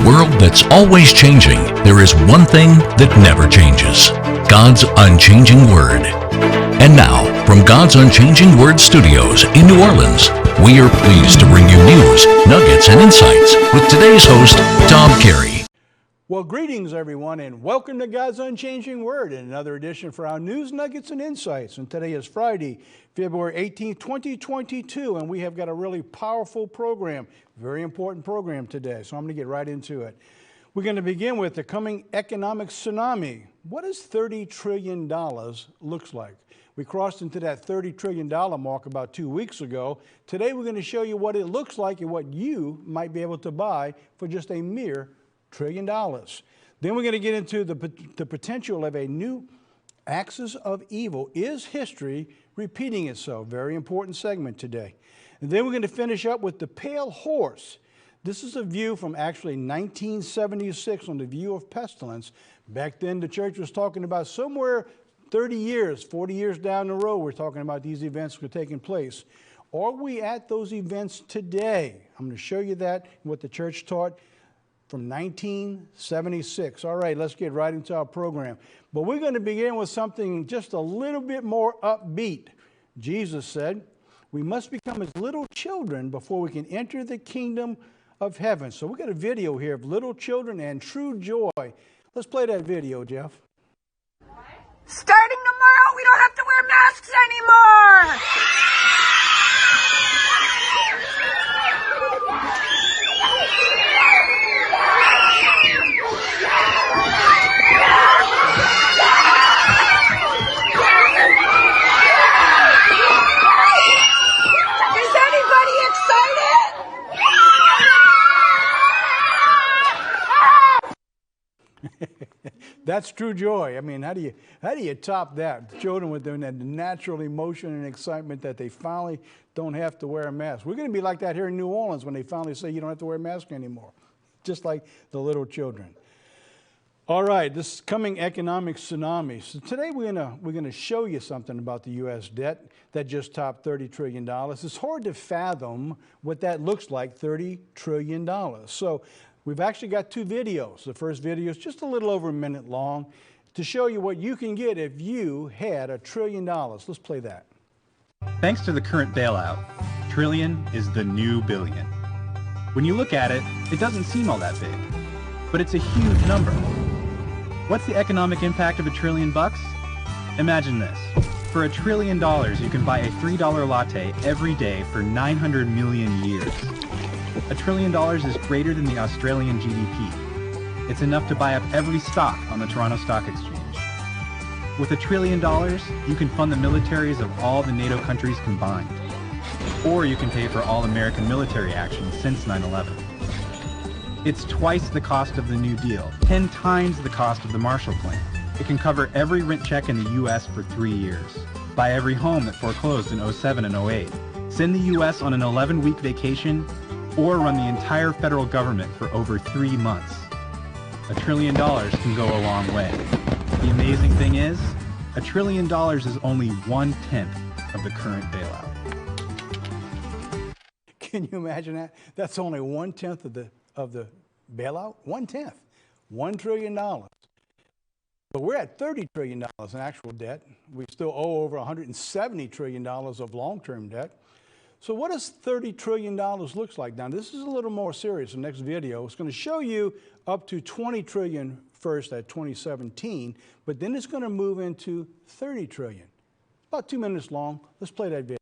a world that's always changing, there is one thing that never changes: God's unchanging Word. And now, from God's Unchanging Word Studios in New Orleans, we are pleased to bring you news, nuggets, and insights with today's host, Tom Carey. Well, greetings, everyone, and welcome to God's Unchanging Word, and another edition for our news, nuggets, and insights. And today is Friday, February 18th, 2022, and we have got a really powerful program, very important program today, so I'm going to get right into it. We're going to begin with the coming economic tsunami. What does $30 trillion looks like? We crossed into that $30 trillion mark about 2 weeks ago. Today, we're going to show you what it looks like and what you might be able to buy for just a mere $1 trillion. Then we're going to get into the potential of a new axis of evil. Is history repeating itself? Very important segment today. And then we're going to finish up with the pale horse. This is a view from actually 1976 on the view of pestilence. Back then, the church was talking about somewhere 30 years, 40 years down the road, we're talking about these events were taking place. Are we at those events today? I'm going to show you that, what the church taught from 1976. All right, let's get right into our program. But we're going to begin with something just a little bit more upbeat. Jesus said, we must become as little children before we can enter the kingdom of heaven. So we got a video here of little children and true joy. Let's play that video, Jeff. Starting tomorrow, we don't have to wear masks anymore! Is anybody excited? That's true joy. I mean, how do you top that? Children with their natural emotion and excitement that they finally don't have to wear a mask. We're going to be like that here in New Orleans when they finally say you don't have to wear a mask anymore, just like the little children. All right, this coming economic tsunami. So today we're going to show you something about the U.S. debt that just topped $30 trillion. It's hard to fathom what that looks like, $30 trillion. So we've actually got two videos. The first video is just a little over a minute long to show you what you can get if you had $1 trillion. Let's play that. Thanks to the current bailout, trillion is the new billion. When you look at it, it doesn't seem all that big, but it's a huge number. What's the economic impact of $1 trillion bucks? Imagine this. For $1 trillion, you can buy a $3 latte every day for 900 million years. $1 trillion is greater than the Australian GDP. It's enough to buy up every stock on the Toronto Stock Exchange. With $1 trillion, you can fund the militaries of all the NATO countries combined. Or you can pay for all American military action since 9/11. It's twice the cost of the New Deal, 10 times the cost of the Marshall Plan. It can cover every rent check in the U.S. for 3 years, buy every home that foreclosed in 07 and 08, send the U.S. on an 11-week vacation, or run the entire federal government for over 3 months. $1 trillion can go a long way. The amazing thing is, $1 trillion is only 1/10 of the current bailout. Can you imagine that? That's only 1/10 of the bailout? 1/10. $1 trillion. But we're at $30 trillion in actual debt. We still owe over $170 trillion of long-term debt. So what does $30 trillion looks like? Now, this is a little more serious. The next video is going to show you up to $20 trillion first at 2017, but then it's going to move into $30 trillion. About 2 minutes long. Let's play that video.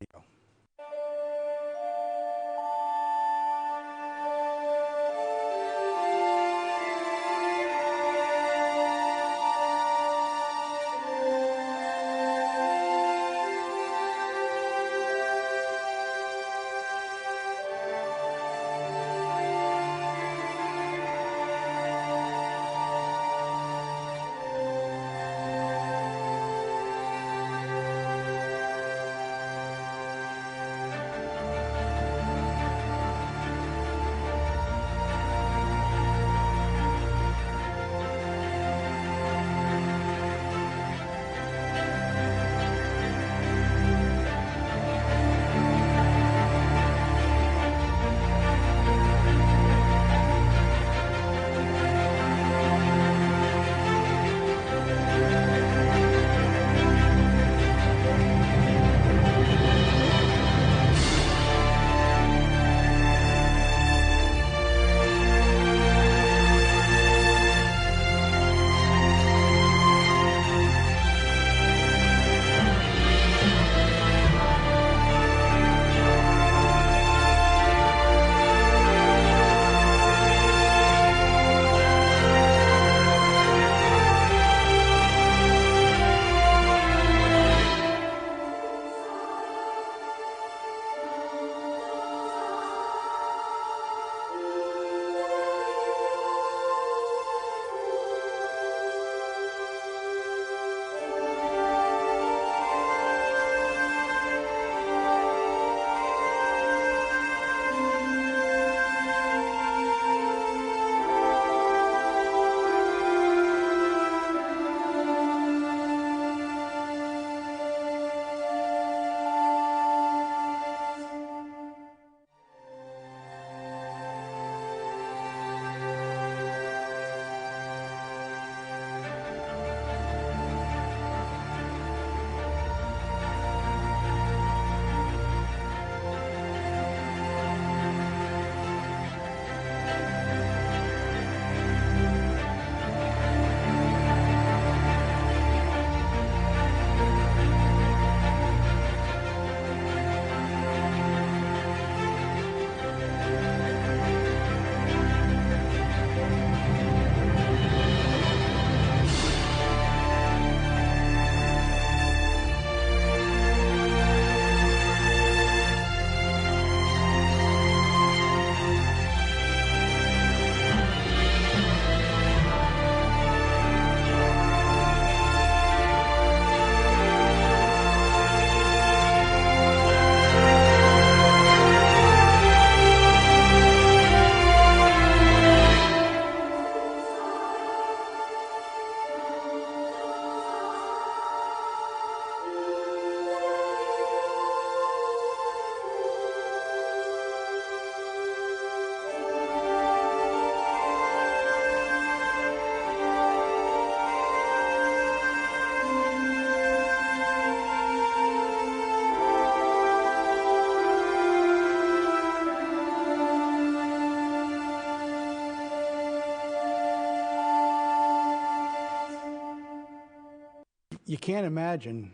You can't imagine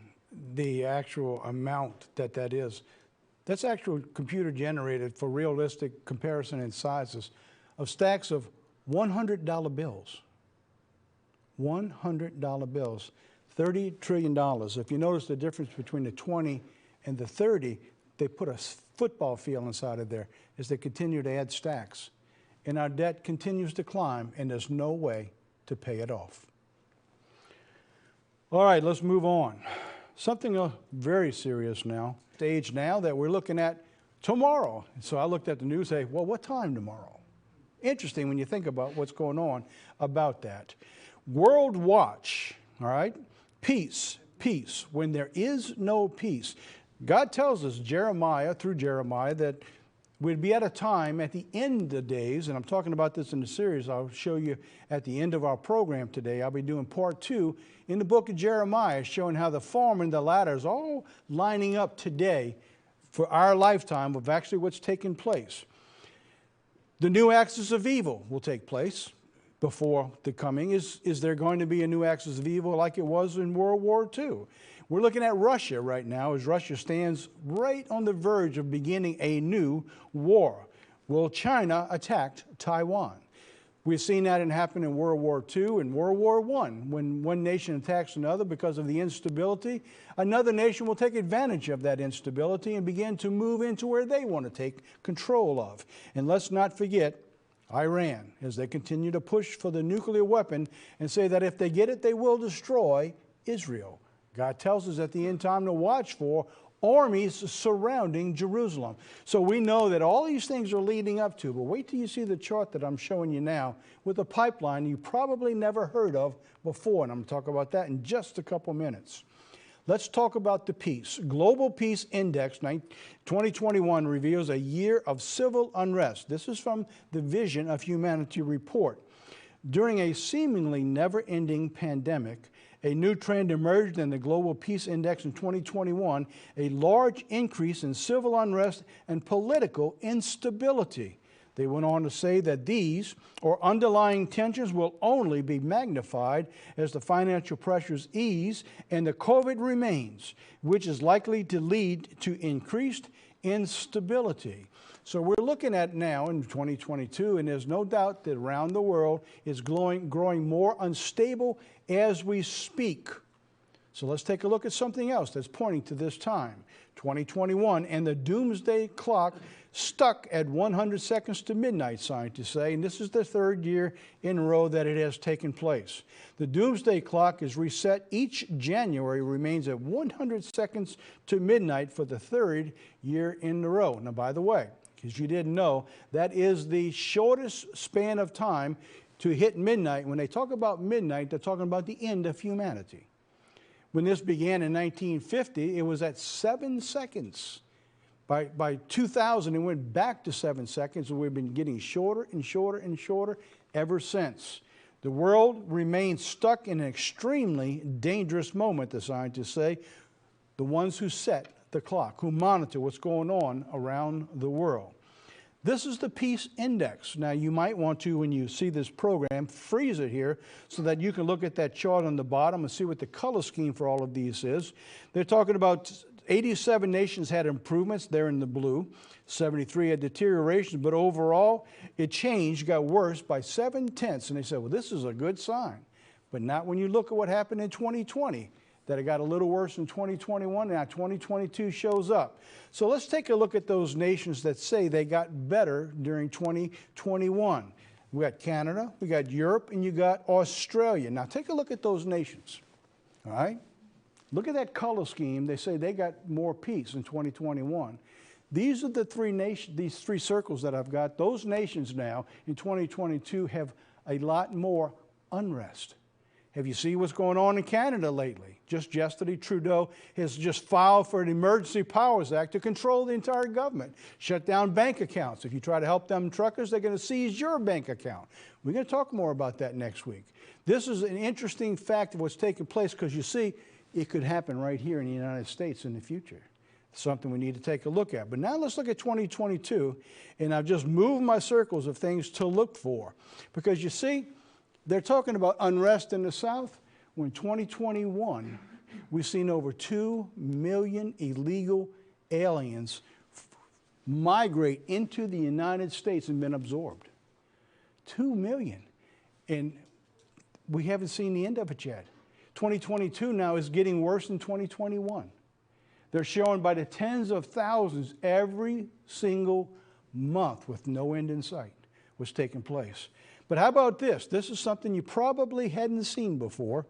the actual amount that is. That's actual computer generated for realistic comparison in sizes of stacks of $100 bills. $100 bills, $30 trillion. If you notice the difference between the 20 and the 30, they put a football field inside of there as they continue to add stacks. And our debt continues to climb, and there's no way to pay it off. All right, let's move on. Something very serious now. Stage now that we're looking at tomorrow. So I looked at the news and say, well, what time tomorrow? Interesting when you think about what's going on about that. World Watch, all right? Peace, peace. When there is no peace. God tells us, through Jeremiah, that we'd be at a time at the end of days, and I'm talking about this in the series I'll show you at the end of our program today. I'll be doing part 2 in the book of Jeremiah, showing how the former and the latter is all lining up today for our lifetime of actually what's taking place. The new axis of evil will take place before the coming. Is there going to be a new axis of evil like it was in World War II? We're looking at Russia right now as Russia stands right on the verge of beginning a new war. Will China attack Taiwan? We've seen that happen in World War II and World War I. When one nation attacks another because of the instability, another nation will take advantage of that instability and begin to move into where they want to take control of. And let's not forget Iran, as they continue to push for the nuclear weapon and say that if they get it, they will destroy Israel. God tells us at the end time to watch for armies surrounding Jerusalem. So we know that all these things are leading up to, but wait till you see the chart that I'm showing you now with a pipeline you probably never heard of before, and I'm going to talk about that in just a couple minutes. Let's talk about the peace. Global Peace Index 2021 reveals a year of civil unrest. This is from the Vision of Humanity report. During a seemingly never-ending pandemic, a new trend emerged in the Global Peace Index in 2021, a large increase in civil unrest and political instability. They went on to say that these, or underlying tensions, will only be magnified as the financial pressures ease and the COVID remains, which is likely to lead to increased instability. So we're looking at now in 2022, and there's no doubt that around the world is growing more unstable as we speak. So let's take a look at something else that's pointing to this time, 2021, and the doomsday clock stuck at 100 seconds to midnight, scientists say, and this is the third year in a row that it has taken place. The doomsday clock is reset each January, remains at 100 seconds to midnight for the third year in a row. Now, by the way, because you didn't know, that is the shortest span of time to hit midnight. When they talk about midnight, they're talking about the end of humanity. When this began in 1950, it was at 7 seconds. By 2000, it went back to 7 seconds, and we've been getting shorter and shorter and shorter ever since. The world remains stuck in an extremely dangerous moment, the scientists say. The ones who set the clock, who monitor what's going on around the world. This is the Peace Index. Now, you might want to, when you see this program, freeze it here so that you can look at that chart on the bottom and see what the color scheme for all of these is. They're talking about 87 nations had improvements. They're in the blue. 73 had deterioration, but overall, it changed, got worse by 7/10. And they said, well, this is a good sign. But not when you look at what happened in 2020. That it got a little worse in 2021, now 2022 shows up. So let's take a look at those nations that say they got better during 2021. We got Canada, we got Europe, and you got Australia. Now take a look at those nations, all right? Look at that color scheme. They say they got more peace in 2021. These are the three nations, these three circles that I've got. Those nations now in 2022 have a lot more unrest. Have you seen what's going on in Canada lately? Just yesterday, Trudeau has just filed for an Emergency Powers Act to control the entire government, shut down bank accounts. If you try to help them truckers, they're going to seize your bank account. We're going to talk more about that next week. This is an interesting fact of what's taking place because you see, it could happen right here in the United States in the future. It's something we need to take a look at. But now let's look at 2022, and I've just moved my circles of things to look for. Because you see, they're talking about unrest in the South when 2021 we've seen over 2 million illegal aliens migrate into the United States and been absorbed. 2 million. And we haven't seen the end of it yet. 2022 now is getting worse than 2021. They're showing by the tens of thousands every single month with no end in sight was taking place. But how about this? This is something you probably hadn't seen before,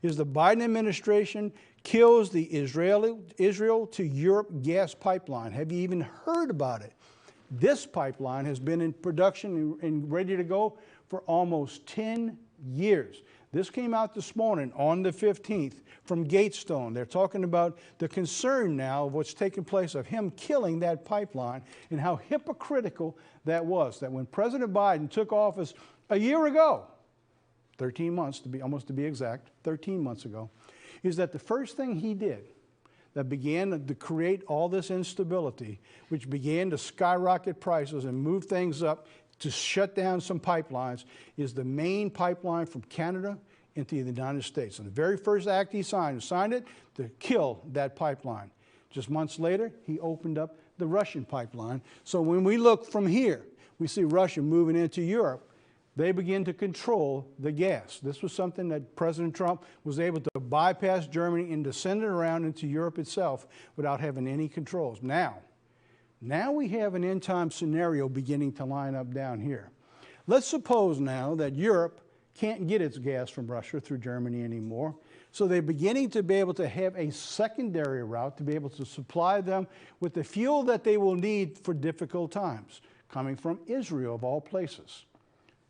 is the Biden administration kills the Israel to Europe gas pipeline. Have you even heard about it? This pipeline has been in production and ready to go for almost 10 years. This came out this morning on the 15th from Gatestone. They're talking about the concern now of what's taking place of him killing that pipeline and how hypocritical that was. That when President Biden took office a year ago, 13 months to be exact, 13 months ago, is that the first thing he did that began to create all this instability, which began to skyrocket prices and move things up to shut down some pipelines, is the main pipeline from Canada into the United States. And the very first act he signed it to kill that pipeline. Just months later, he opened up the Russian pipeline. So when we look from here, we see Russia moving into Europe. They begin to control the gas. This was something that President Trump was able to bypass Germany and to send it around into Europe itself without having any controls. Now we have an end-time scenario beginning to line up down here. Let's suppose now that Europe can't get its gas from Russia through Germany anymore, so they're beginning to be able to have a secondary route to be able to supply them with the fuel that they will need for difficult times, coming from Israel of all places.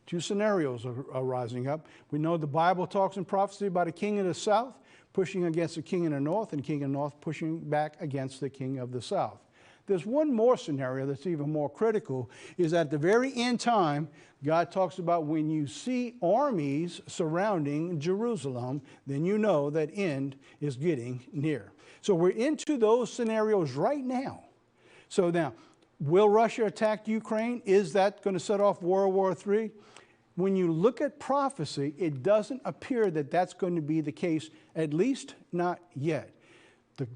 Two scenarios are rising up. We know the Bible talks in prophecy about a king of the south pushing against the king of the north, and king of the north pushing back against the king of the south. There's one more scenario that's even more critical, is at the very end time, God talks about when you see armies surrounding Jerusalem, then you know that end is getting near. So we're into those scenarios right now. So now, will Russia attack Ukraine? Is that going to set off World War III? When you look at prophecy, it doesn't appear that that's going to be the case, at least not yet.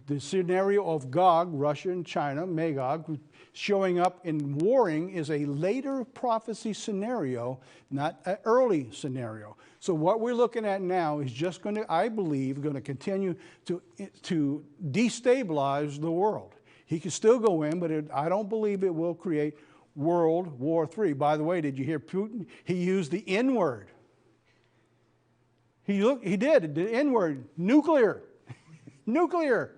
The scenario of Gog, Russia and China, Magog, showing up and warring is a later prophecy scenario, not an early scenario. So what we're looking at now is just going to, I believe, going to continue to destabilize the world. He can still go in, but I don't believe it will create World War III. By the way, did you hear Putin? He used the N-word. He did, the N-word, nuclear. Nuclear.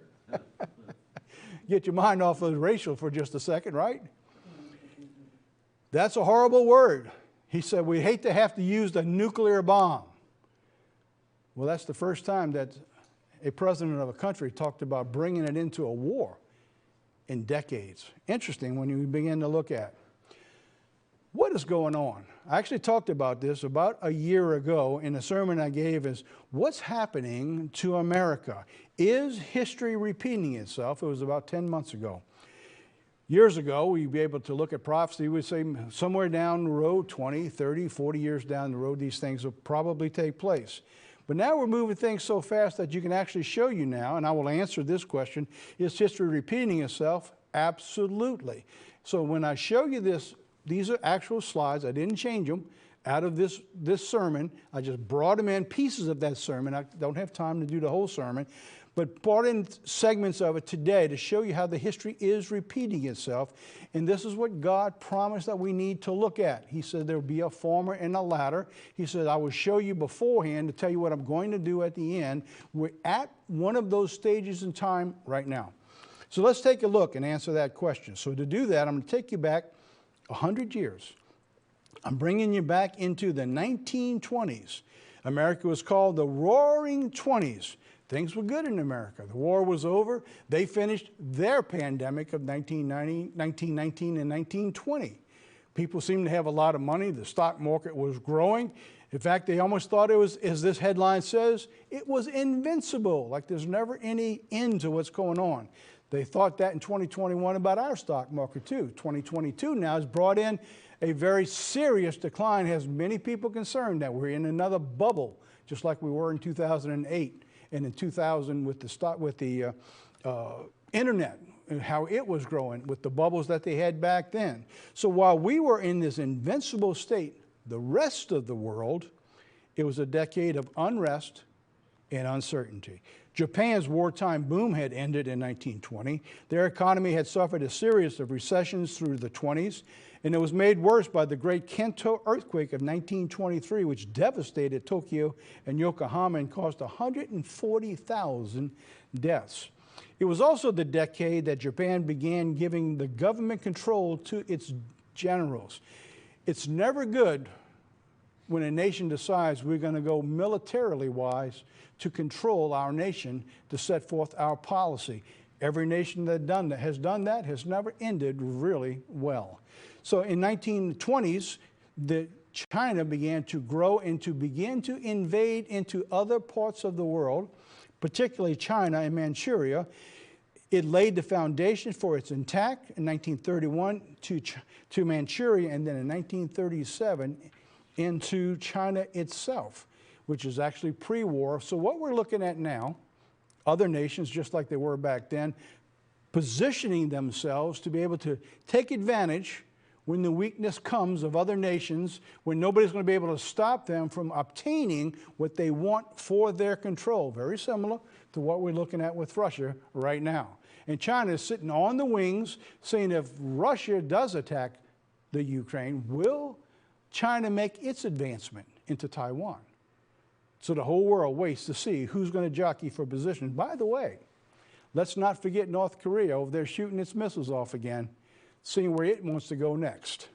Get your mind off of racial for just a second, right? That's a horrible word. He said, we hate to have to use the nuclear bomb. Well, that's the first time that a president of a country talked about bringing it into a war in decades. Interesting when you begin to look at what is going on. I actually talked about this about a year ago in a sermon I gave, is what's happening to America? Is history repeating itself? It was about 10 months ago. Years ago, we'd be able to look at prophecy. We'd say somewhere down the road, 20, 30, 40 years down the road, these things will probably take place. But now we're moving things so fast that you can actually show you now, and I will answer this question, is history repeating itself? Absolutely. So when I show you this, these are actual slides. I didn't change them out of this sermon. I just brought them in, pieces of that sermon. I don't have time to do the whole sermon, but brought in segments of it today to show you how the history is repeating itself. And this is what God promised that we need to look at. He said there will be a former and a latter. He said, I will show you beforehand to tell you what I'm going to do at the end. We're at one of those stages in time right now. So let's take a look and answer that question. So to do that, I'm going to take you back 100 years. I'm bringing you back into the 1920s. America was called the Roaring 20s. Things were good in America. The war was over. They finished their pandemic of 1919 and 1920. People seemed to have a lot of money. The stock market was growing. In fact, they almost thought it was, as this headline says, it was invincible, like there's never any end to what's going on. They thought that in 2021 about our stock market too. 2022 now has brought in a very serious decline, has many people concerned that we're in another bubble, just like we were in 2008. and in 2000 with the internet and how it was growing with the bubbles that they had back then. So while we were in this invincible state, the rest of the world, it was a decade of unrest and uncertainty. Japan's wartime boom had ended in 1920. Their economy had suffered a series of recessions through the 20s, and it was made worse by the Great Kanto earthquake of 1923, which devastated Tokyo and Yokohama and caused 140,000 deaths. It was also the decade that Japan began giving the government control to its generals. It's never good when a nation decides we're going to go militarily wise to control our nation, to set forth our policy. Every nation that has done that has never ended really well. So in 1920s, China began to grow and to begin to invade into other parts of the world, particularly China and Manchuria. It laid the foundation for its attack in 1931 to Manchuria, and then in 1937 into China itself, which is actually pre-war. So what we're looking at now, other nations, just like they were back then, positioning themselves to be able to take advantage when the weakness comes of other nations, when nobody's going to be able to stop them from obtaining what they want for their control. Very similar to what we're looking at with Russia right now. And China is sitting on the wings saying if Russia does attack the Ukraine, will China make its advancement into Taiwan? So the whole world waits to see who's going to jockey for position. By the way, let's not forget North Korea over there shooting its missiles off again, seeing where it wants to go next.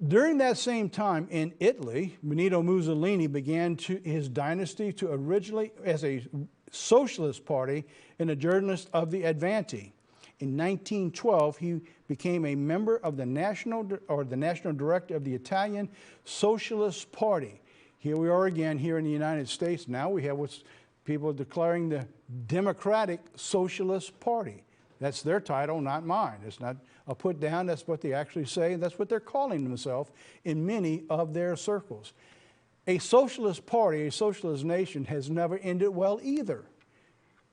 During that same time in Italy, Benito Mussolini began his dynasty to originally as a socialist party and a journalist of the Avanti. In 1912, he became a member of the national director of the Italian Socialist Party. Here we are again here in the United States. Now we have what's people declaring the Democratic Socialist Party. That's their title, not mine. It's not a put down. That's what they actually say. That's what they're calling themselves in many of their circles. A socialist party, a socialist nation has never ended well either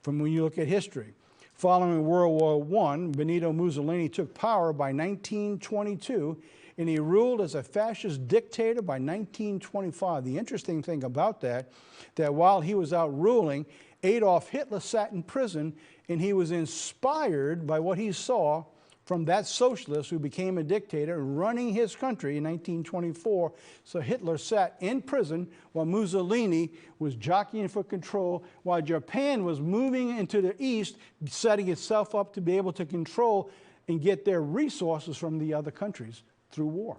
from when you look at history. Following World War I, Benito Mussolini took power by 1922, and he ruled as a fascist dictator by 1925. The interesting thing about that while he was out ruling, Adolf Hitler sat in prison, and he was inspired by what he saw from that socialist who became a dictator running his country in 1924. So Hitler sat in prison while Mussolini was jockeying for control, while Japan was moving into the east, setting itself up to be able to control and get their resources from the other countries through war.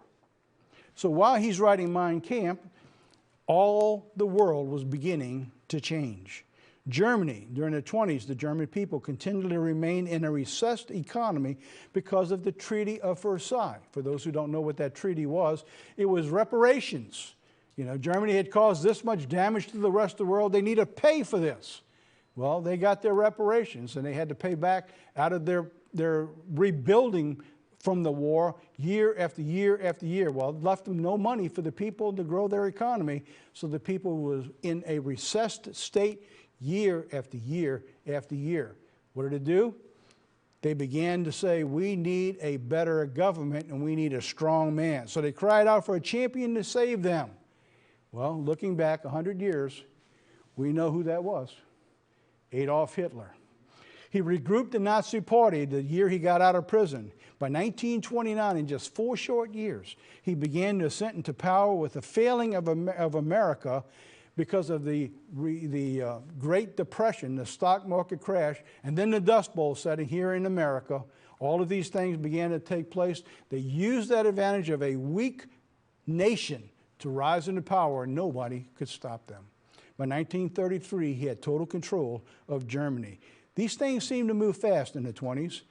So while he's writing Mein Kampf, all the world was beginning to change. Germany, during the 20s, the German people continued to remain in a recessed economy because of the Treaty of Versailles. For those who don't know what that treaty was, it was reparations. You know, Germany had caused this much damage to the rest of the world. They need to pay for this. Well, they got their reparations, and they had to pay back out of their rebuilding from the war year after year after year. Well, it left them no money for the people to grow their economy, so the people was in a recessed state year after year after year. What did it do? They began to say, we need a better government and we need a strong man. So they cried out for a champion to save them. Well, looking back 100 years, we know who that was. Adolf Hitler. He regrouped the Nazi Party the year he got out of prison. By 1929, in just 4 short years, he began to ascend into power with the failing of America because of the Great Depression, the stock market crash, and then the Dust Bowl setting here in America. All of these things began to take place. They used that advantage of a weak nation to rise into power, and nobody could stop them. By 1933, he had total control of Germany. These things seemed to move fast in the 20s,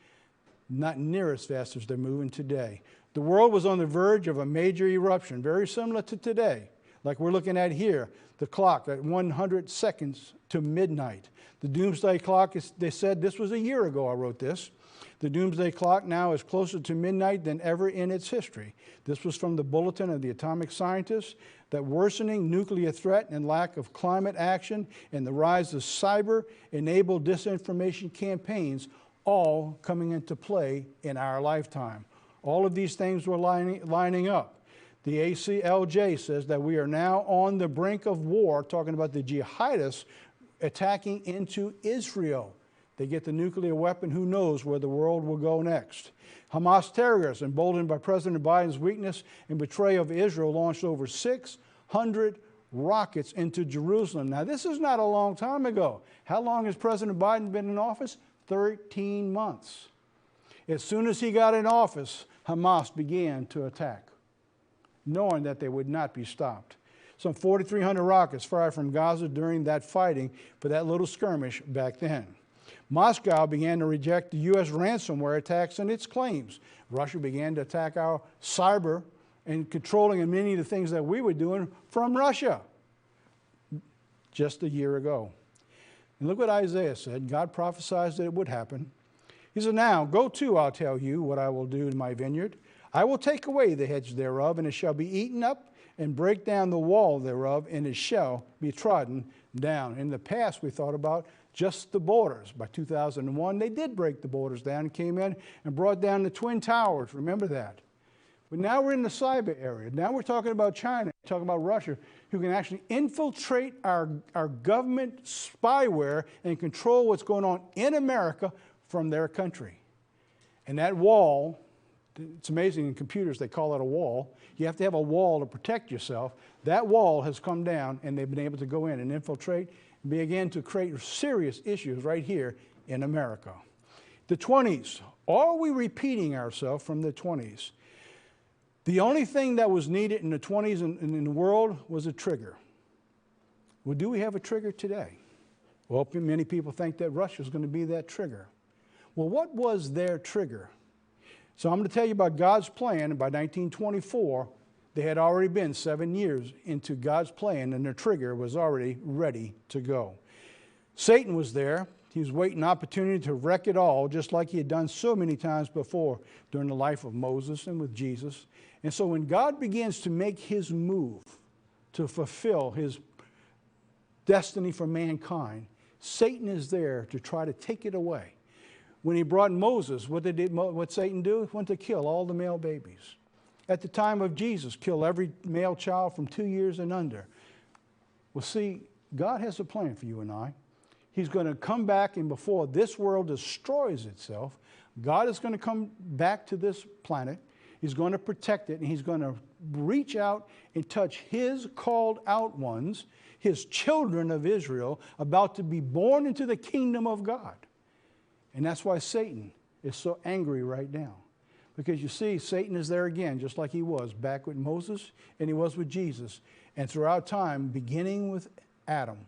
not near as fast as they're moving today. The world was on the verge of a major eruption, very similar to today. Like we're looking at here, the clock at 100 seconds to midnight. The doomsday clock, they said, this was a year ago I wrote this. The doomsday clock now is closer to midnight than ever in its history. This was from the Bulletin of the Atomic Scientists, that worsening nuclear threat and lack of climate action and the rise of cyber-enabled disinformation campaigns all coming into play in our lifetime. All of these things were lining up. The ACLJ says that we are now on the brink of war, talking about the jihadists attacking into Israel. They get the nuclear weapon, who knows where the world will go next. Hamas terrorists, emboldened by President Biden's weakness and betrayal of Israel, launched over 600 rockets into Jerusalem. Now, this is not a long time ago. How long has President Biden been in office? 13 months. As soon as he got in office, Hamas began to attack, knowing that they would not be stopped. Some 4,300 rockets fired from Gaza during that fighting for that little skirmish back then. Moscow began to reject the U.S. ransomware attacks and its claims. Russia began to attack our cyber and controlling many of the things that we were doing from Russia just a year ago. And look what Isaiah said. God prophesied that it would happen. He said, now, go to, I'll tell you what I will do in my vineyard. I will take away the hedge thereof, and it shall be eaten up, and break down the wall thereof, and it shall be trodden down. In the past, we thought about just the borders. By 2001, they did break the borders down and came in and brought down the Twin Towers. Remember that. But now we're in the cyber area. Now we're talking about China, talking about Russia, who can actually infiltrate our government spyware and control what's going on in America from their country. And that wall, it's amazing in computers they call it a wall. You have to have a wall to protect yourself. That wall has come down, and they've been able to go in and infiltrate and begin to create serious issues right here in America. The 20s. Are we repeating ourselves from the 20s? The only thing that was needed in the 20s and in the world was a trigger. Well, do we have a trigger today? Well, many people think that Russia is going to be that trigger. Well, what was their trigger? So I'm going to tell you about God's plan. And by 1924, they had already been 7 years into God's plan, and their trigger was already ready to go. Satan was there. He was waiting an opportunity to wreck it all, just like he had done so many times before during the life of Moses and with Jesus. And so when God begins to make his move to fulfill his destiny for mankind, Satan is there to try to take it away. When he brought Moses, what Satan do? He went to kill all the male babies. At the time of Jesus, kill every male child from 2 years and under. Well, see, God has a plan for you and I. He's going to come back, and before this world destroys itself, God is going to come back to this planet. He's going to protect it, and he's going to reach out and touch his called out ones, his children of Israel, about to be born into the kingdom of God. And that's why Satan is so angry right now. Because you see, Satan is there again, just like he was back with Moses and he was with Jesus. And throughout time, beginning with Adam,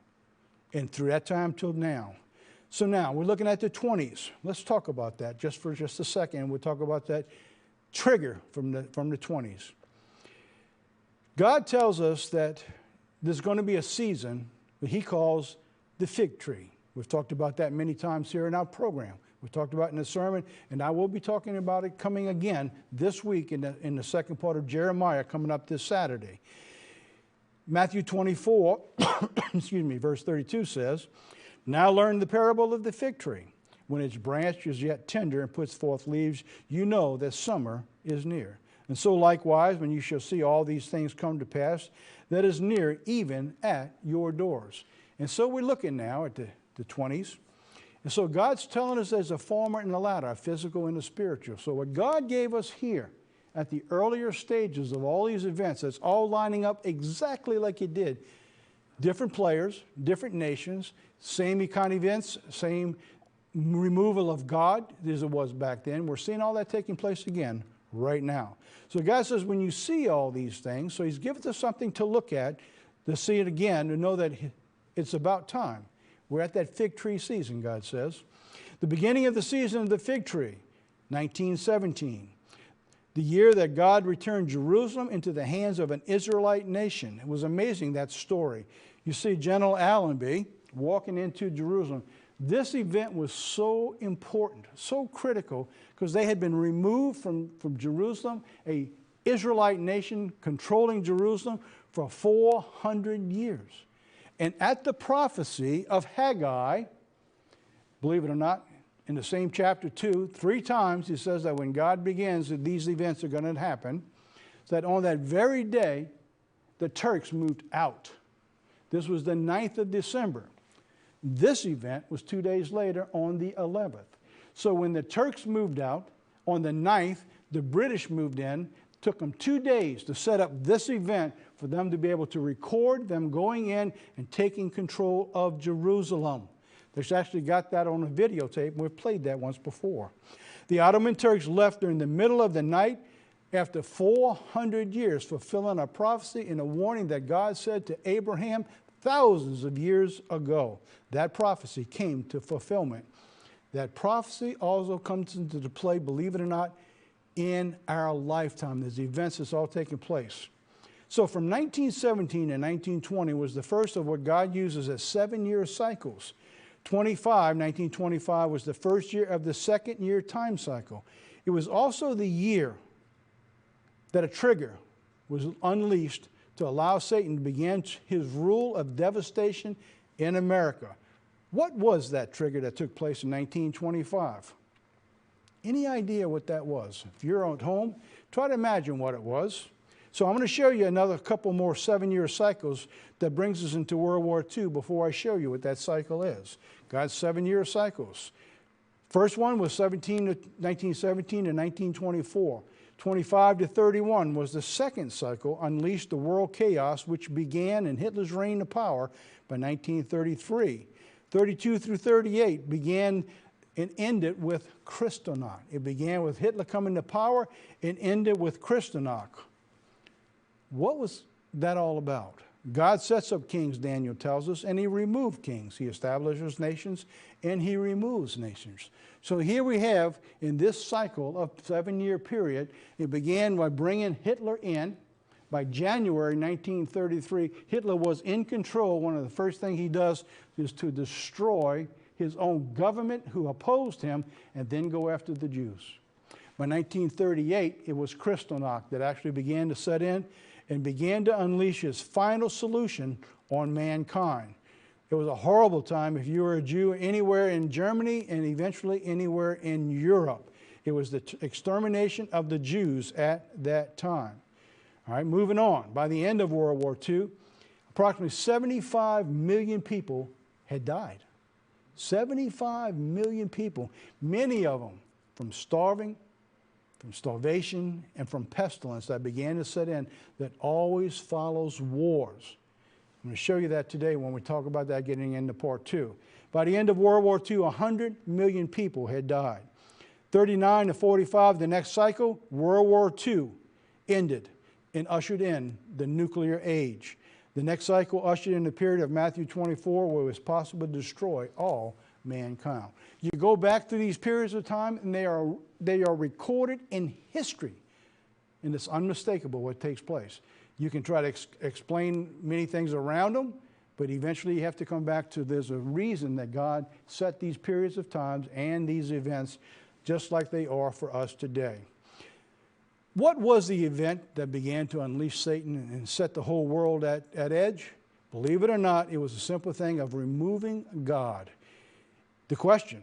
and through that time till now. So now, we're looking at the 20s. Let's talk about that just for just a second. We'll talk about that trigger from the 20s. God tells us that there's going to be a season that he calls the fig tree. We've talked about that many times here in our program. We've talked about it in the sermon, and I will be talking about it coming again this week in the second part of Jeremiah coming up this Saturday. Matthew 24, excuse me, verse 32 says, now learn the parable of the fig tree. When its branch is yet tender and puts forth leaves, you know that summer is near. And so likewise, when you shall see all these things come to pass, that is near even at your doors. And so we're looking now at the 20s. And so God's telling us there's a former and a latter, a physical and a spiritual. So what God gave us here at the earlier stages of all these events, that's all lining up exactly like it did. Different players, different nations, same kind of events, same removal of God as it was back then. We're seeing all that taking place again right now. So God says when you see all these things, so he's given us something to look at, to see it again, to know that it's about time. We're at that fig tree season, God says. The beginning of the season of the fig tree, 1917. the year that God returned Jerusalem into the hands of an Israelite nation. It was amazing, that story. You see General Allenby walking into Jerusalem. This event was so important, so critical, because they had been removed from Jerusalem, a Israelite nation controlling Jerusalem for 400 years. And at the prophecy of Haggai, believe it or not, in the same chapter 2, 3 times he says that when God begins that these events are going to happen, that on that very day, the Turks moved out. This was the 9th of December. This event was 2 days later on the 11th. So when the Turks moved out, on the 9th, the British moved in. Took them 2 days to set up this event for them to be able to record them going in and taking control of Jerusalem. They've actually got that on a videotape, and we've played that once before. The Ottoman Turks left during the middle of the night after 400 years, fulfilling a prophecy and a warning that God said to Abraham thousands of years ago. That prophecy came to fulfillment. That prophecy also comes into play, believe it or not, in our lifetime. There's events that's all taking place. So from 1917 to 1920 was the first of what God uses as 7-year cycles. 1925 was the first year of the second year time cycle. It was also the year that a trigger was unleashed to allow Satan to begin his rule of devastation in America. What was that trigger that took place in 1925? Any idea what that was? If you're at home, try to imagine what it was. So I'm going to show you another couple more 7-year cycles that brings us into World War II before I show you what that cycle is. God's 7-year cycles. First one was 1917 to 1924. 25 to 31 was the second cycle, unleashed the world chaos, which began in Hitler's reign of power by 1933. 32 through 38 began and ended with Kristallnacht. It began with Hitler coming to power and ended with Kristallnacht. What was that all about? God sets up kings, Daniel tells us, and he removed kings. He establishes nations and he removes nations. So here we have, in this cycle of 7-year period, it began by bringing Hitler in. By January 1933, Hitler was in control. One of the first things he does is to destroy his own government who opposed him and then go after the Jews. By 1938, it was Kristallnacht that actually began to set in and began to unleash his final solution on mankind. It was a horrible time if you were a Jew anywhere in Germany and eventually anywhere in Europe. It was the extermination of the Jews at that time. All right, moving on. By the end of World War II, approximately 75 million people had died. 75 million people, many of them from starvation, and from pestilence that began to set in that always follows wars. I'm going to show you that today when we talk about that getting into part 2. By the end of World War II, 100 million people had died. 39 to 45, the next cycle, World War II ended and ushered in the nuclear age. The next cycle ushered in the period of Matthew 24 where it was possible to destroy all mankind. You go back to these periods of time and they are recorded in history, and it's unmistakable what takes place. You can try to explain many things around them, but eventually you have to come back to there's a reason that God set these periods of times and these events just like they are for us today. What was the event that began to unleash Satan and set the whole world at edge? Believe it or not, it was a simple thing of removing God. The question,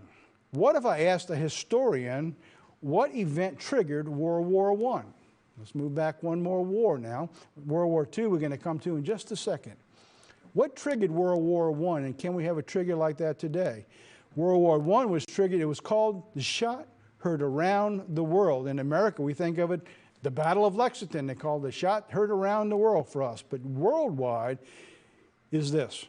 what if I asked a historian what event triggered World War I? Let's move back one more war now. World War II we're going to come to in just a second. What triggered World War I, and can we have a trigger like that today? World War I was triggered, it was called the shot heard around the world. In America, we think of it, the Battle of Lexington, they called the shot heard around the world for us. But worldwide is this.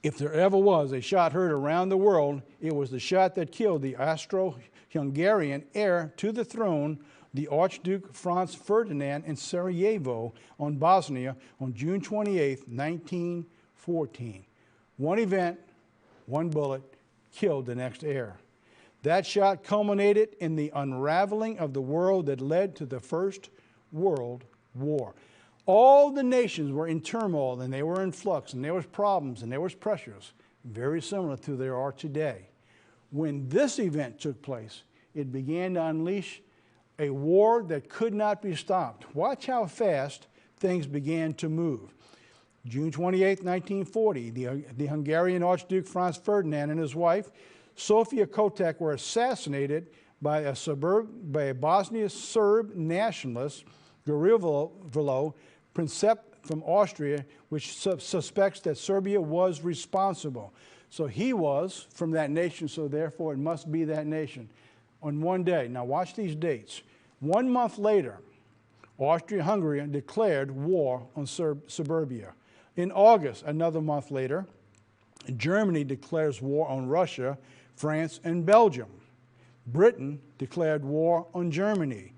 If there ever was a shot heard around the world, it was the shot that killed the Austro-Hungarian heir to the throne, the Archduke Franz Ferdinand in Sarajevo on Bosnia on June 28, 1914. One event, one bullet, killed the next heir. That shot culminated in the unraveling of the world that led to the First World War. All the nations were in turmoil, and they were in flux, and there was problems, and there was pressures, very similar to there are today. When this event took place, it began to unleash a war that could not be stopped. Watch how fast things began to move. June 28, 1940, the Hungarian Archduke Franz Ferdinand and his wife, Sofia Kotek, were assassinated by a Bosnian Serb nationalist, Gavrilo Princip from Austria, which suspects that Serbia was responsible. So he was from that nation, so therefore it must be that nation. On one day, now watch these dates. 1 month later, Austria-Hungary declared war on Serbia. In August, another month later, Germany declares war on Russia, France, and Belgium. Britain declared war on Germany.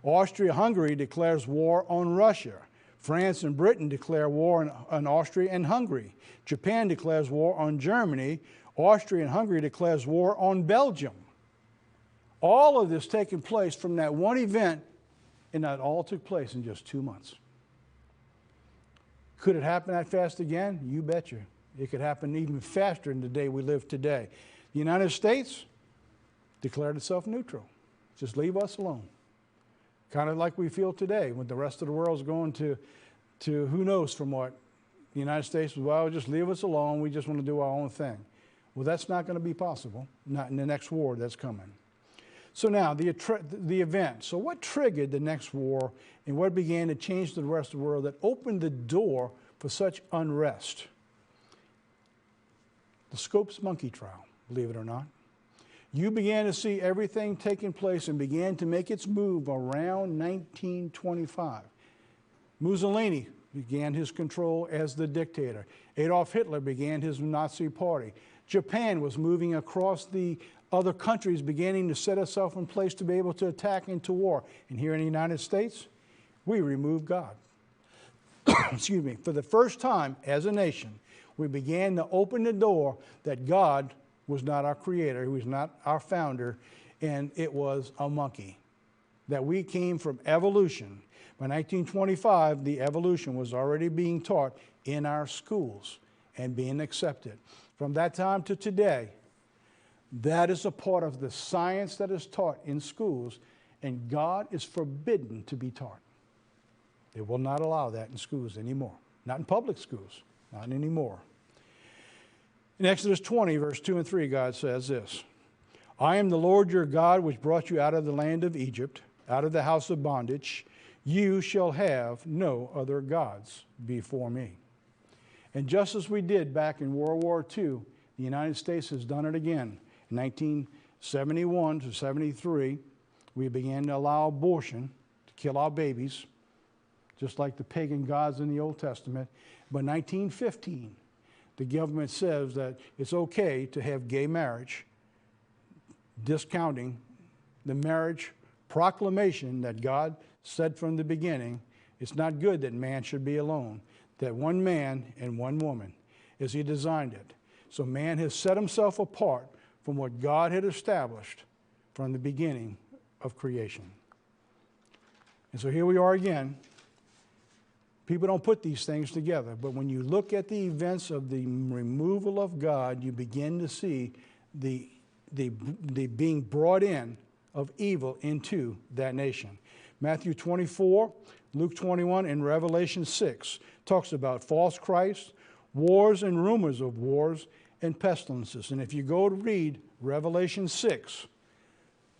Austria-Hungary declares war on Russia. France and Britain declare war on Austria and Hungary. Japan declares war on Germany. Austria and Hungary declares war on Belgium. All of this taking place from that one event, and that all took place in just 2 months. Could it happen that fast again? You betcha. It could happen even faster in the day we live today. The United States declared itself neutral. Just leave us alone. Kind of like we feel today when the rest of the world's going to who knows from what. The United States was, well, just leave us alone. We just want to do our own thing. Well, that's not going to be possible, not in the next war that's coming. So now, the event. So what triggered the next war and what began to change the rest of the world that opened the door for such unrest? The Scopes monkey trial, believe it or not. You began to see everything taking place and began to make its move around 1925. Mussolini began his control as the dictator. Adolf Hitler began his Nazi party. Japan was moving across the other countries, beginning to set itself in place to be able to attack into war. And here in the United States, we removed God. Excuse me. For the first time as a nation, we began to open the door that God was not our creator, he was not our founder, and it was a monkey. That we came from evolution. By 1925, the evolution was already being taught in our schools and being accepted. From that time to today, that is a part of the science that is taught in schools, and God is forbidden to be taught. They will not allow that in schools anymore. Not in public schools, not anymore. In Exodus 20, verse 2 and 3, God says this, I am the Lord your God, which brought you out of the land of Egypt, out of the house of bondage. You shall have no other gods before me. And just as we did back in World War II, the United States has done it again. In 1971 to 73, we began to allow abortion to kill our babies, just like the pagan gods in the Old Testament. By 1915, the government says that it's okay to have gay marriage, discounting the marriage proclamation that God said from the beginning, it's not good that man should be alone, that one man and one woman, as he designed it. So man has set himself apart from what God had established from the beginning of creation. And so here we are again. People don't put these things together, but when you look at the events of the removal of God, you begin to see the being brought in of evil into that nation. Matthew 24, Luke 21, and Revelation 6 talks about false Christs, wars and rumors of wars, and pestilences. And if you go to read Revelation 6,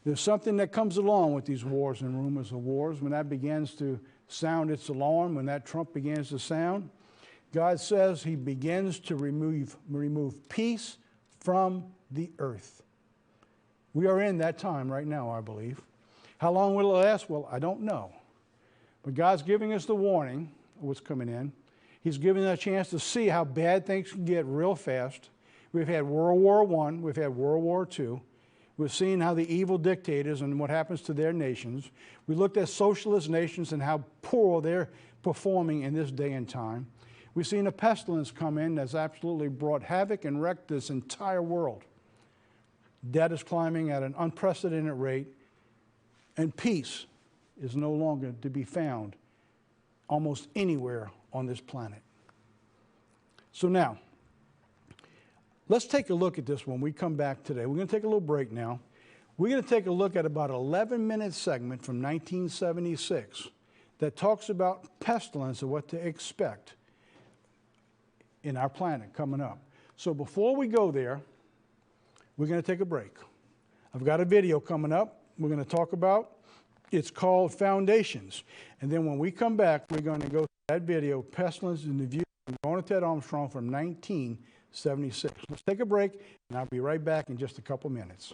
there's something that comes along with these wars and rumors of wars. When that begins to sound its alarm, when that trump begins to sound, God says he begins to remove peace from the earth. We are in that time right now, I believe. How long will it last? Well, I don't know. But God's giving us the warning of what's coming in. He's giving us a chance to see how bad things can get real fast. We've had World War I. We've had World War II. We've seen how the evil dictators and what happens to their nations. We looked at socialist nations and how poor they're performing in this day and time. We've seen a pestilence come in that's absolutely brought havoc and wrecked this entire world. Debt is climbing at an unprecedented rate, and peace is no longer to be found almost anywhere on this planet. So now, let's take a look at this when we come back today. We're going to take a little break now. We're going to take a look at about an 11-minute segment from 1976 that talks about pestilence and what to expect in our planet coming up. So before we go there, we're going to take a break. I've got a video coming up we're going to talk about. It's called Foundations. And then when we come back, we're going to go to that video, Pestilence in the View, from Ted Armstrong from 1976. Let's take a break, and I'll be right back in just a couple minutes.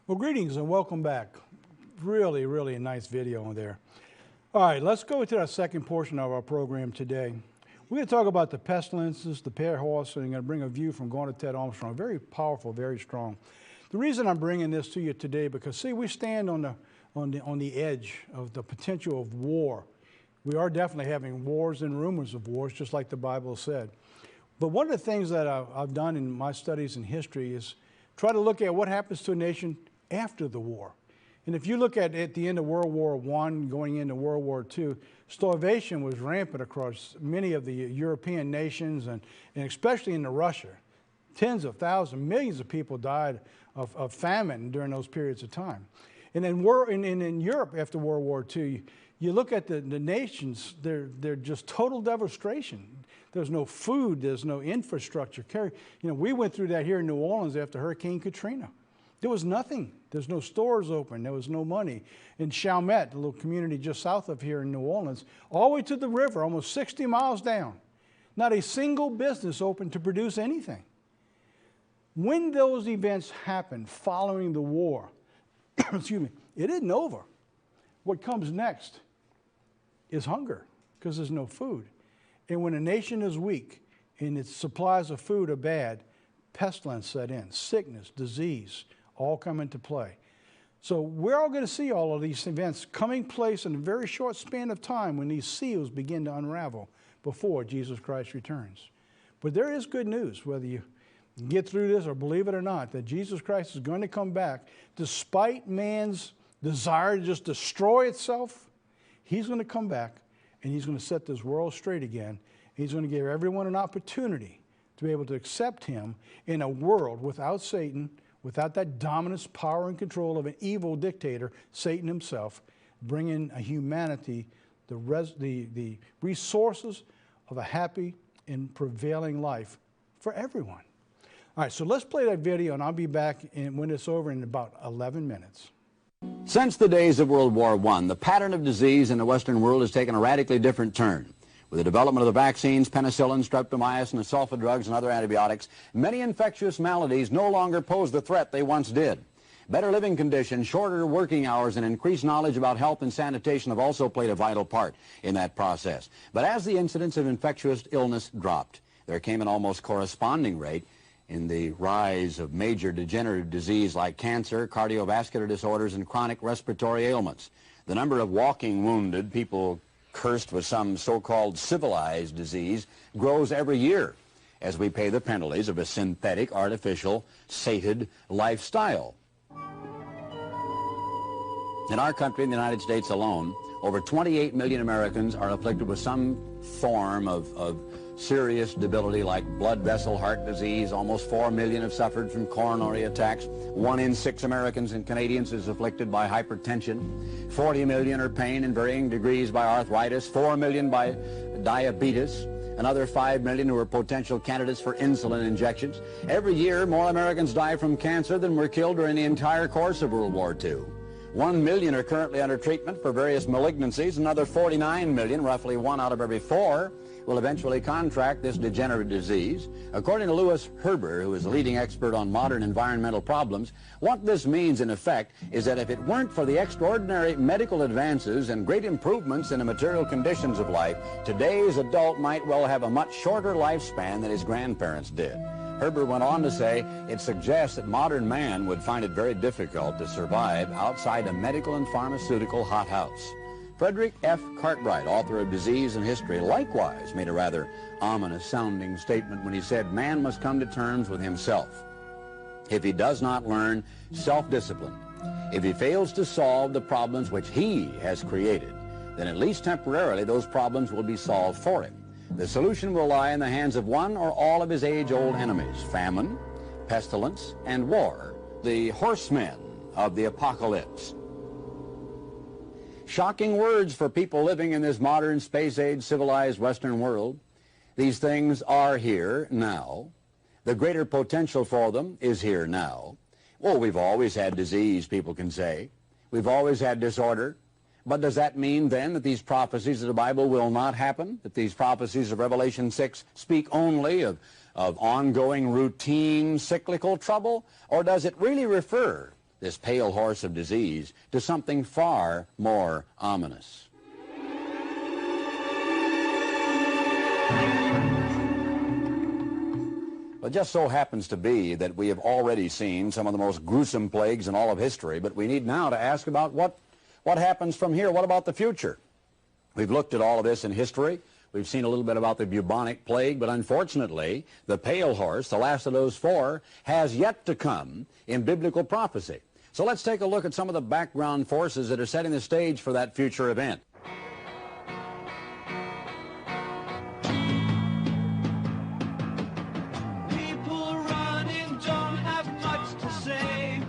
Well, greetings and welcome back. Really, really nice video on there. All right, let's go to our second portion of our program today. We're going to talk about the pestilences, the pair horse, and I'm going to bring a view from Gardner Ted Armstrong. Very powerful, very strong. The reason I'm bringing this to you today, because see, we stand on the edge of the potential of war. We are definitely having wars and rumors of wars, just like the Bible said. But one of the things that I've done in my studies in history is try to look at what happens to a nation after the war. And if you look at the end of World War I, going into World War II, starvation was rampant across many of the European nations, and especially in Russia. Tens of thousands, millions of people died of famine during those periods of time. And in Europe after World War II, you look at the nations, they're just total devastation. There's no food, there's no infrastructure. We went through that here in New Orleans after Hurricane Katrina. There was nothing. There's no stores open. There was no money. In Chalmette, a little community just south of here in New Orleans, all the way to the river, almost 60 miles down, not a single business open to produce anything. When those events happened following the war, excuse me, it isn't over. What comes next is hunger, because there's no food. And when a nation is weak and its supplies of food are bad, pestilence set in, sickness, disease, all come into play. So we're all going to see all of these events coming place in a very short span of time when these seals begin to unravel before Jesus Christ returns. But there is good news, whether you get through this or believe it or not, that Jesus Christ is going to come back despite man's desire to just destroy itself. He's going to come back and he's going to set this world straight again. He's going to give everyone an opportunity to be able to accept him in a world without Satan, without that dominance, power, and control of an evil dictator, Satan himself, bringing a humanity the resources of a happy and prevailing life for everyone. All right, so let's play that video, and I'll be back when it's over in about 11 minutes. Since the days of World War I, the pattern of disease in the Western world has taken a radically different turn. With the development of the vaccines, penicillin, streptomycin, and sulfa drugs, and other antibiotics, many infectious maladies no longer pose the threat they once did. Better living conditions, shorter working hours, and increased knowledge about health and sanitation have also played a vital part in that process. But as the incidence of infectious illness dropped, there came an almost corresponding rate in the rise of major degenerative disease like cancer, cardiovascular disorders, and chronic respiratory ailments. The number of walking wounded, people cursed with some so-called civilized disease, grows every year as we pay the penalties of a synthetic, artificial, sated lifestyle. In our country, in the United States alone, over 28 million Americans are afflicted with some form of serious debility like blood vessel heart disease. Almost 4 million have suffered from coronary attacks. 1 in 6 Americans and Canadians is afflicted by hypertension. 40 million are pain in varying degrees by arthritis. 4 million by diabetes. Another 5 million who are potential candidates for insulin injections. Every year, more Americans die from cancer than were killed during the entire course of World War II. 1 million are currently under treatment for various malignancies. Another 49 million, roughly 1 out of every 4, will eventually contract this degenerative disease. According to Louis Herber, who is a leading expert on modern environmental problems, what this means in effect is that if it weren't for the extraordinary medical advances and great improvements in the material conditions of life, today's adult might well have a much shorter lifespan than his grandparents did. Herber went on to say, it suggests that modern man would find it very difficult to survive outside a medical and pharmaceutical hothouse. Frederick F. Cartwright, author of Disease and History, likewise made a rather ominous-sounding statement when he said, man must come to terms with himself. If he does not learn self-discipline, if he fails to solve the problems which he has created, then at least temporarily those problems will be solved for him. The solution will lie in the hands of one or all of his age-old enemies, famine, pestilence, and war, the horsemen of the apocalypse. Shocking words for people living in this modern space-age civilized Western world. These things are here now. The greater potential for them is here now. Well, we've always had disease, people can say. We've always had disorder. But does that mean then that these prophecies of the Bible will not happen? That these prophecies of Revelation 6 speak only of ongoing, routine, cyclical trouble? Or does it really refer, this pale horse of disease, to something far more ominous? Well, it just so happens to be that we have already seen some of the most gruesome plagues in all of history, but we need now to ask about what happens from here? What about the future? We've looked at all of this in history. We've seen a little bit about the bubonic plague, but unfortunately, the pale horse, the last of those 4, has yet to come in biblical prophecy. So let's take a look at some of the background forces that are setting the stage for that future event. People running don't have much to say.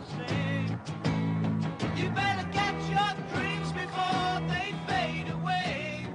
You better get your dreams before they fade away.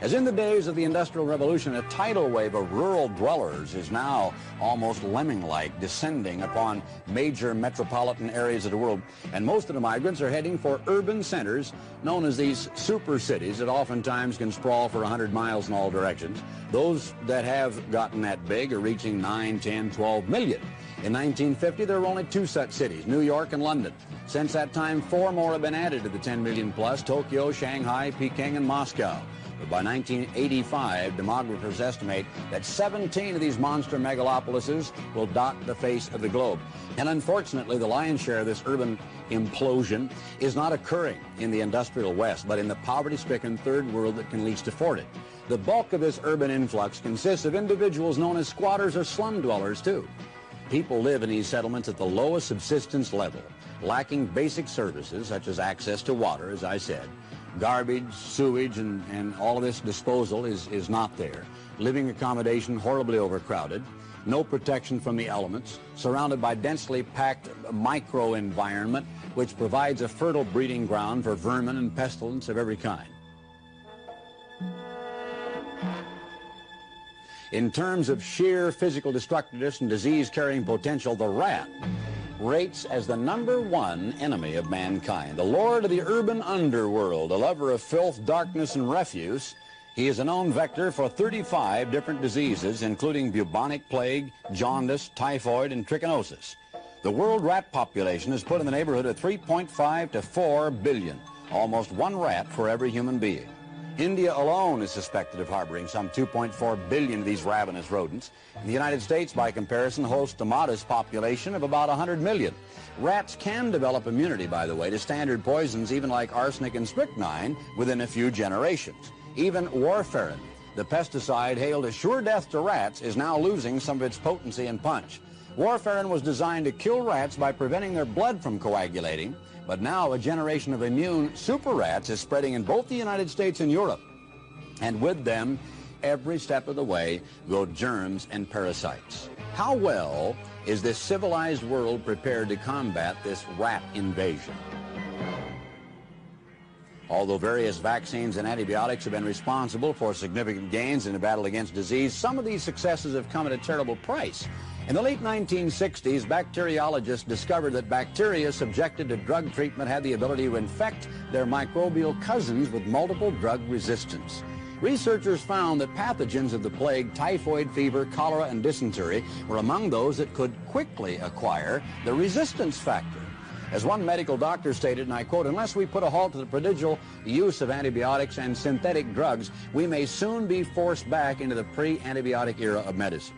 As in the days of the Industrial Revolution, a tidal wave of rural dwellers is now almost lemming-like descending upon major metropolitan areas of the world. And most of the migrants are heading for urban centers known as these super cities that oftentimes can sprawl for 100 miles in all directions. Those that have gotten that big are reaching 9, 10, 12 million. In 1950, there were only 2 such cities, New York and London. Since that time, 4 more have been added to the 10 million plus, Tokyo, Shanghai, Peking, and Moscow. But by 1985, demographers estimate that 17 of these monster megalopolises will dot the face of the globe. And unfortunately, the lion's share of this urban implosion is not occurring in the industrial West, but in the poverty-stricken third world that can least afford it. The bulk of this urban influx consists of individuals known as squatters or slum dwellers, too. People live in these settlements at the lowest subsistence level, lacking basic services such as access to water, as I said. Garbage, sewage, and all of this disposal is not there. Living accommodation horribly overcrowded. No protection from the elements. Surrounded by densely packed microenvironment, which provides a fertile breeding ground for vermin and pestilence of every kind. In terms of sheer physical destructiveness and disease-carrying potential, the rat rates as the #1 enemy of mankind. The lord of the urban underworld, a lover of filth, darkness, and refuse, He is a known vector for 35 different diseases, including bubonic plague, jaundice, typhoid, and trichinosis. The world rat population is put in the neighborhood of 3.5 to 4 billion, almost one rat for every human being. India alone is suspected of harboring some 2.4 billion of these ravenous rodents. The United States, by comparison, hosts a modest population of about 100 million. Rats can develop immunity, by the way, to standard poisons, even like arsenic and strychnine, within a few generations. Even warfarin, the pesticide hailed as sure death to rats, is now losing some of its potency and punch. Warfarin was designed to kill rats by preventing their blood from coagulating, but now a generation of immune super rats is spreading in both the United States and Europe. And with them, every step of the way, go germs and parasites. How well is this civilized world prepared to combat this rat invasion? Although various vaccines and antibiotics have been responsible for significant gains in the battle against disease, some of these successes have come at a terrible price. In the late 1960s, bacteriologists discovered that bacteria subjected to drug treatment had the ability to infect their microbial cousins with multiple drug resistance. Researchers found that pathogens of the plague, typhoid fever, cholera, and dysentery were among those that could quickly acquire the resistance factor. As one medical doctor stated, and I quote, "Unless we put a halt to the prodigal use of antibiotics and synthetic drugs, we may soon be forced back into the pre-antibiotic era of medicine."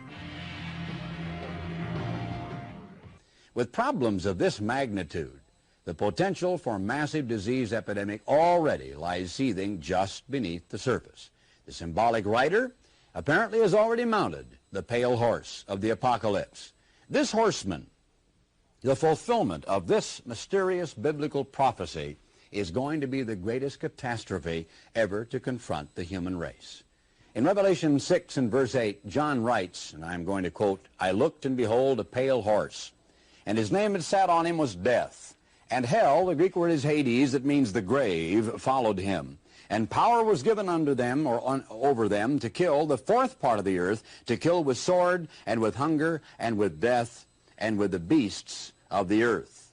With problems of this magnitude, the potential for massive disease epidemic already lies seething just beneath the surface. The symbolic rider apparently has already mounted the pale horse of the apocalypse. This horseman, the fulfillment of this mysterious biblical prophecy, is going to be the greatest catastrophe ever to confront the human race. In Revelation 6 and verse 8, John writes, and I'm going to quote, "I looked and behold a pale horse, and his name that sat on him was Death. And hell," the Greek word is Hades, that means the grave, "followed him. And power was given unto them, or over them, to kill the fourth part of the earth, to kill with sword, and with hunger, and with death, and with the beasts of the earth."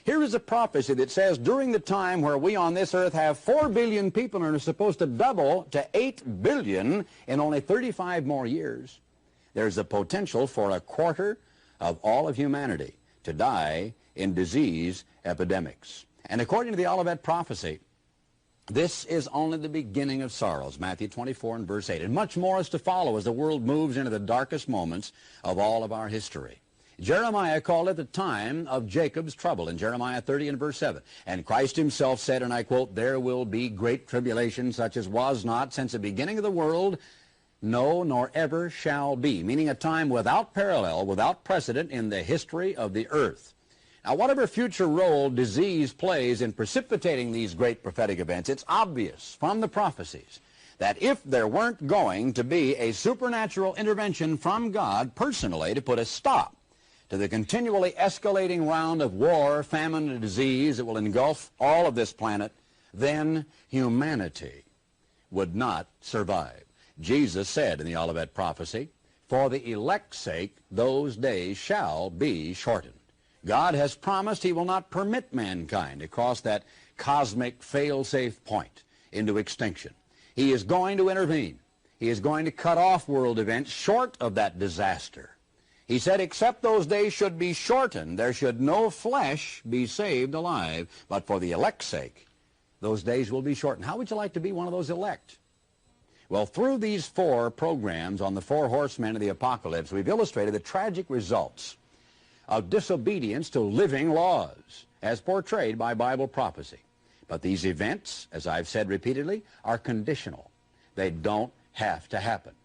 Here is a prophecy that says during the time where we on this earth have 4 billion people and are supposed to double to 8 billion in only 35 more years, there's a potential for a quarter of all of humanity to die in disease epidemics. And according to the Olivet prophecy, this is only the beginning of sorrows, Matthew 24 and verse 8. And much more is to follow as the world moves into the darkest moments of all of our history. Jeremiah called it the time of Jacob's trouble in Jeremiah 30 and verse 7. And Christ himself said, and I quote, "There will be great tribulation such as was not since the beginning of the world, no, nor ever shall be," meaning a time without parallel, without precedent in the history of the earth. Now, whatever future role disease plays in precipitating these great prophetic events, it's obvious from the prophecies that if there weren't going to be a supernatural intervention from God personally to put a stop to the continually escalating round of war, famine, and disease that will engulf all of this planet, then humanity would not survive. Jesus said in the Olivet prophecy, "For the elect's sake, those days shall be shortened." God has promised he will not permit mankind to cross that cosmic fail-safe point into extinction. He is going to intervene. He is going to cut off world events short of that disaster. He said, "Except those days should be shortened, there should no flesh be saved alive. But for the elect's sake, those days will be shortened." How would you like to be one of those elect? Well, through these 4 programs on the 4 horsemen of the apocalypse, we've illustrated the tragic results of disobedience to living laws, as portrayed by Bible prophecy. But these events, as I've said repeatedly, are conditional. They don't have to happen.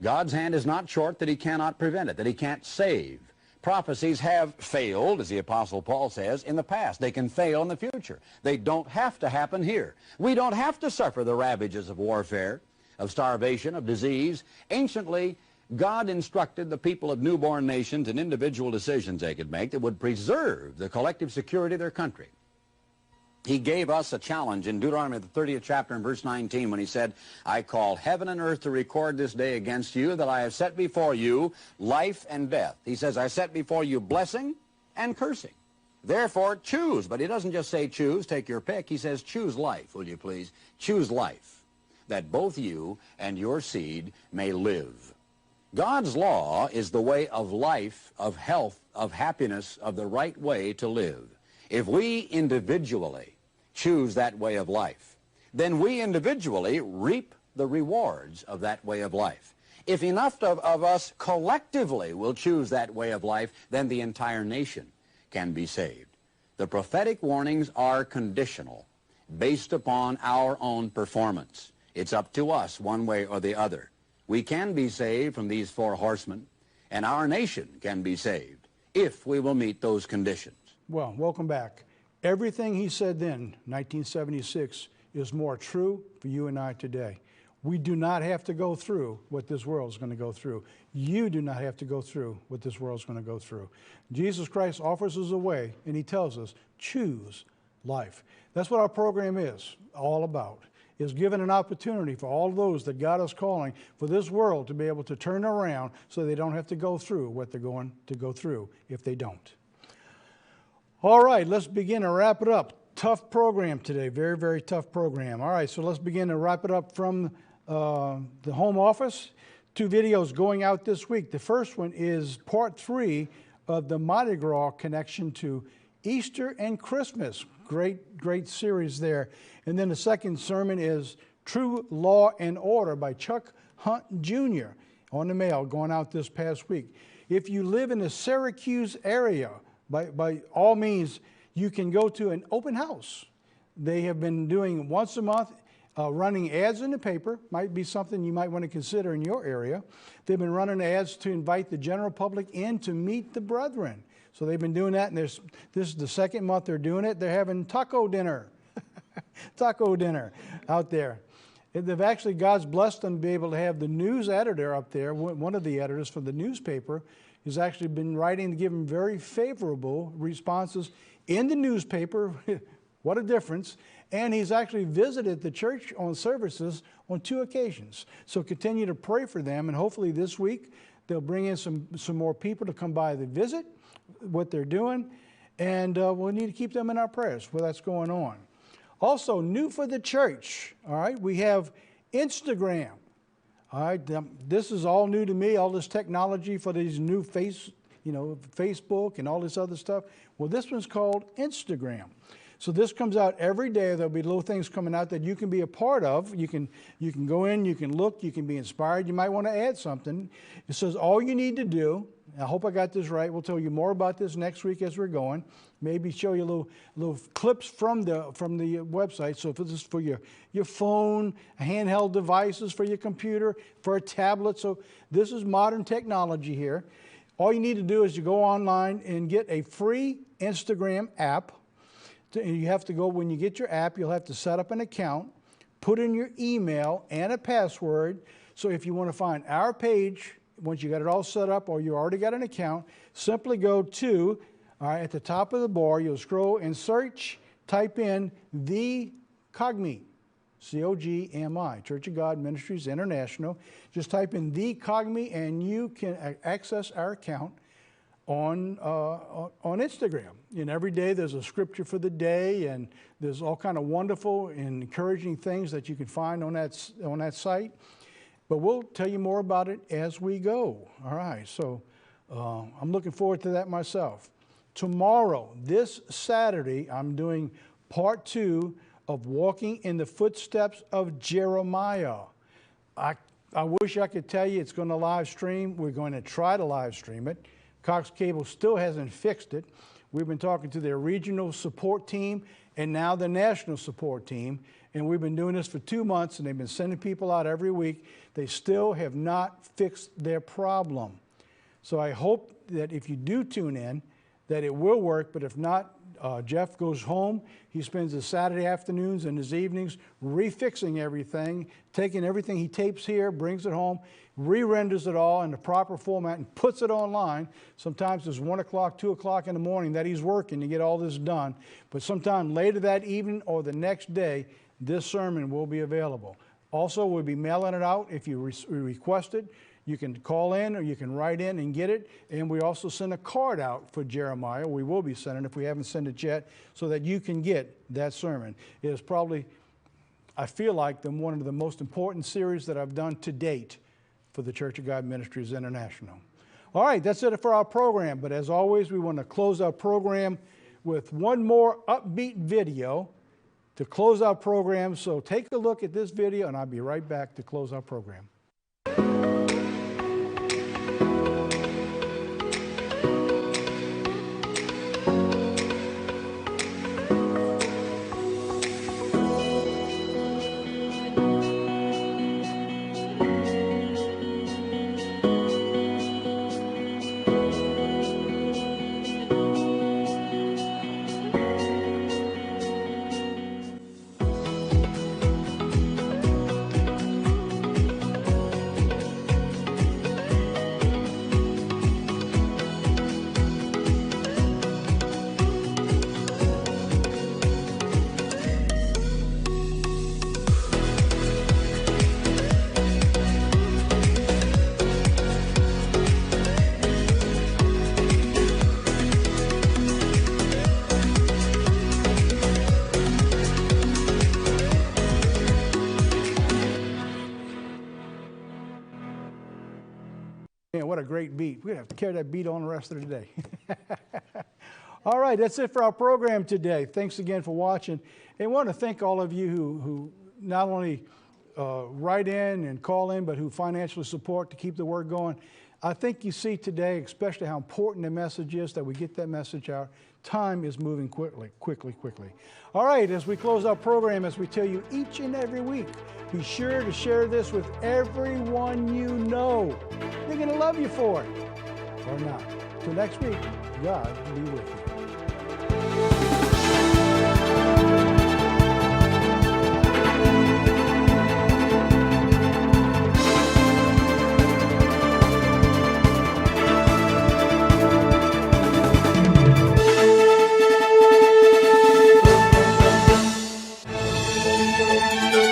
God's hand is not short that he cannot prevent it, that he can't save. Prophecies have failed, as the Apostle Paul says, in the past. They can fail in the future. They don't have to happen here. We don't have to suffer the ravages of warfare, of starvation, of disease. Anciently, God instructed the people of newborn nations in individual decisions they could make that would preserve the collective security of their country. He gave us a challenge in Deuteronomy, the 30th chapter, in verse 19, when he said, "I call heaven and earth to record this day against you, that I have set before you life and death." He says, "I set before you blessing and cursing. Therefore, choose." But he doesn't just say choose, take your pick. He says, choose life, will you please? Choose life. that both you and your seed may live. God's law is the way of life, of health, of happiness, of the right way to live. If we individually choose that way of life, then we individually reap the rewards of that way of life. If enough of us collectively will choose that way of life, then the entire nation can be saved. The prophetic warnings are conditional, based upon our own performance. It's up to us one way or the other. We can be saved from these four horsemen, and our nation can be saved if we will meet those conditions. Well, welcome back. Everything he said then, 1976, is more true for you and I today. We do not have to go through what this world is going to go through. You do not have to go through what this world is going to go through. Jesus Christ offers us a way, and he tells us, choose life. That's what our program is all about, is giving an opportunity for all those that God is calling for this world to be able to turn around so they don't have to go through what they're going to go through if they don't. All right, let's begin to wrap it up. Tough program today, very, very tough program. All right, so let's begin to wrap it up from the home office. 2 videos going out this week. The first one is part 3 of the Mardi Gras connection to Easter and Christmas. Great series there. And then the second sermon is True Law and Order by Chuck Hunt Jr. on the mail, going out this past week. If you live in the Syracuse area, by all means, you can go to an open house. They have been doing once a month, running ads in the paper. Might be something you might want to consider in your area. They've been running ads to invite the general public in to meet the brethren. So they've been doing that, and this is the second month they're doing it. They're having taco dinner, taco dinner out there. And they've actually, God's blessed them to be able to have the news editor up there. One of the editors from the newspaper has actually been writing to give them very favorable responses in the newspaper. What a difference. And he's actually visited the church on services on 2 occasions. So continue to pray for them, and hopefully this week they'll bring in some more people to come by to visit what they're doing, and we'll need to keep them in our prayers while that's going on. Also, new for the church, all right, we have Instagram. All right, this is all new to me, all this technology for these new Facebook and all this other stuff. Well, this one's called Instagram. So this comes out every day. There'll be little things coming out that you can be a part of. You can go in, you can look, you can be inspired. You might want to add something. It says all you need to do, I hope I got this right. We'll tell you more about this next week as we're going. Maybe show you little clips from the website. So if this is for your phone, handheld devices, for your computer, for a tablet. So this is modern technology here. All you need to do is you go online and get a free Instagram app. You have to go, when you get your app, you'll have to set up an account, put in your email and a password. So if you want to find our page, once you got it all set up or you already got an account, simply go to, at the top of the bar, you'll scroll and search, type in the COGMI, C-O-G-M-I, Church of God Ministries International. Just type in the COGMI and you can access our account on Instagram. And every day there's a scripture for the day, and there's all kind of wonderful and encouraging things that you can find on that site. But we'll tell you more about it as we go. All right, so I'm looking forward to that myself. Tomorrow, this Saturday, I'm doing part 2 of Walking in the Footsteps of Jeremiah. I wish I could tell you it's going to live stream. We're going to try to live stream it. Cox Cable still hasn't fixed it. We've been talking to their regional support team and now the national support team, and we've been doing this for 2 months, and they've been sending people out every week. They still have not fixed their problem. So I hope that if you do tune in, that it will work, but if not, Jeff goes home. He spends his Saturday afternoons and his evenings refixing everything, taking everything he tapes here, brings it home, re-renders it all in the proper format and puts it online. Sometimes it's 1 o'clock, 2 o'clock in the morning that he's working to get all this done. But sometime later that evening or the next day, this sermon will be available. Also, we'll be mailing it out if you request it. You can call in or you can write in and get it. And we also send a card out for Jeremiah. We will be sending it if we haven't sent it yet, so that you can get that sermon. It is probably, I feel like one of the most important series that I've done to date for the Church of God Ministries International. All right, that's it for our program. But as always, we want to close our program with one more upbeat video to close our program. So take a look at this video, and I'll be right back to close our program. Man, what a great beat. We're going to have to carry that beat on the rest of the day. All right, that's it for our program today. Thanks again for watching. And I want to thank all of you who not only write in and call in, but who financially support to keep the word going. I think you see today, especially how important the message is, that we get that message out. Time is moving quickly. All right, as we close our program, as we tell you each and every week, be sure to share this with everyone you know. They're going to love you for it. Or not. Till next week, God be with you. Thank you.